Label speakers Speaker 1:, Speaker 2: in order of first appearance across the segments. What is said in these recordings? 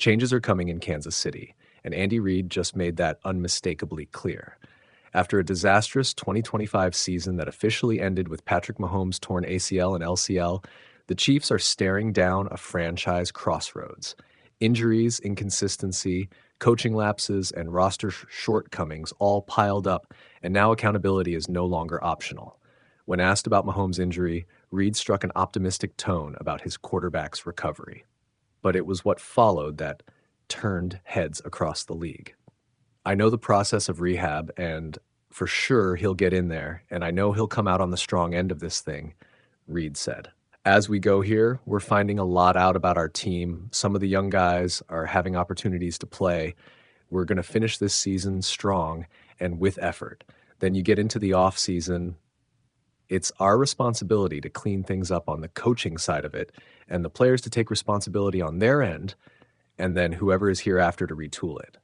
Speaker 1: Changes are coming in Kansas City, and Andy Reid just made that unmistakably clear. After a disastrous 2025 season that officially ended with Patrick Mahomes' torn ACL and LCL, the Chiefs are staring down a franchise crossroads. Injuries, inconsistency, coaching lapses, and roster shortcomings all piled up, and now accountability is no longer optional. When asked about Mahomes' injury, Reid struck an optimistic tone about his quarterback's recovery. But it was what followed that turned heads across the league. I know the process of rehab, and for sure he'll get in there, and I know he'll come out on the strong end of this thing, Reid said. As we go here, we're finding a lot out about our team. Some of the young guys are having opportunities to play. We're going to finish this season strong and with effort. Then you get into the off season. It's our responsibility to clean things up on the coaching side of it, and the players to take responsibility on their end, and then whoever is hereafter to retool it.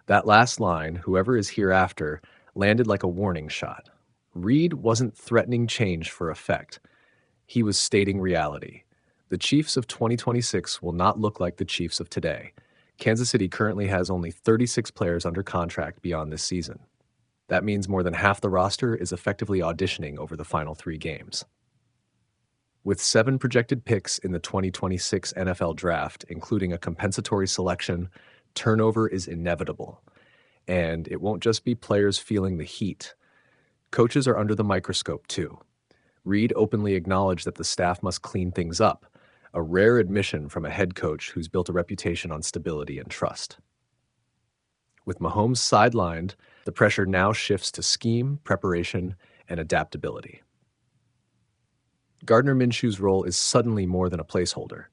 Speaker 1: That last line, whoever is hereafter, landed like a warning shot. Reid wasn't threatening change for effect. He was stating reality. The Chiefs of 2026 will not look like the Chiefs of today. Kansas City currently has only 36 players under contract beyond this season. That means more than half the roster is effectively auditioning over the final 3 games. With 7 projected picks in the 2026 NFL Draft, including a compensatory selection, turnover is inevitable. And it won't just be players feeling the heat. Coaches are under the microscope too. Reid openly acknowledged that the staff must clean things up, a rare admission from a head coach who's built a reputation on stability and trust. With Mahomes sidelined, the pressure now shifts to scheme, preparation, and adaptability. Gardner Minshew's role is suddenly more than a placeholder.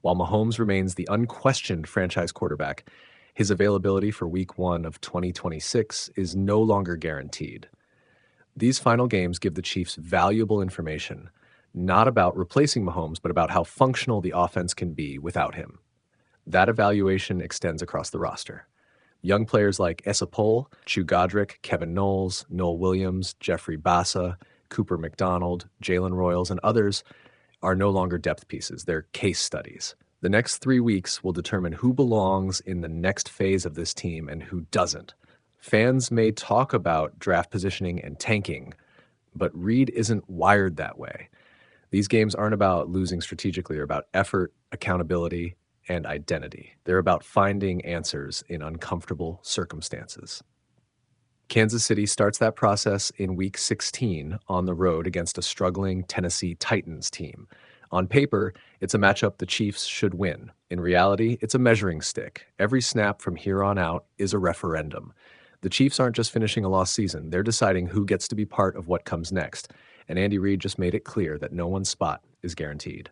Speaker 1: While Mahomes remains the unquestioned franchise quarterback, his availability for Week 1 of 2026 is no longer guaranteed. These final games give the Chiefs valuable information, not about replacing Mahomes, but about how functional the offense can be without him. That evaluation extends across the roster. Young players like Esapol, Chu Godric, Kevin Knowles, Noel Williams, Jeffrey Bassa, Cooper McDonald, Jalen Royals, and others are no longer depth pieces. They're case studies. The next 3 weeks will determine who belongs in the next phase of this team and who doesn't. Fans may talk about draft positioning and tanking, but Reid isn't wired that way. These games aren't about losing strategically. They're about effort, accountability, and identity. They're about finding answers in uncomfortable circumstances. Kansas City starts that process in Week 16 on the road against a struggling Tennessee Titans team. On paper, it's a matchup the Chiefs should win. In reality, it's a measuring stick. Every snap from here on out is a referendum. The Chiefs aren't just finishing a lost season. They're deciding who gets to be part of what comes next. And Andy Reid just made it clear that no one's spot is guaranteed.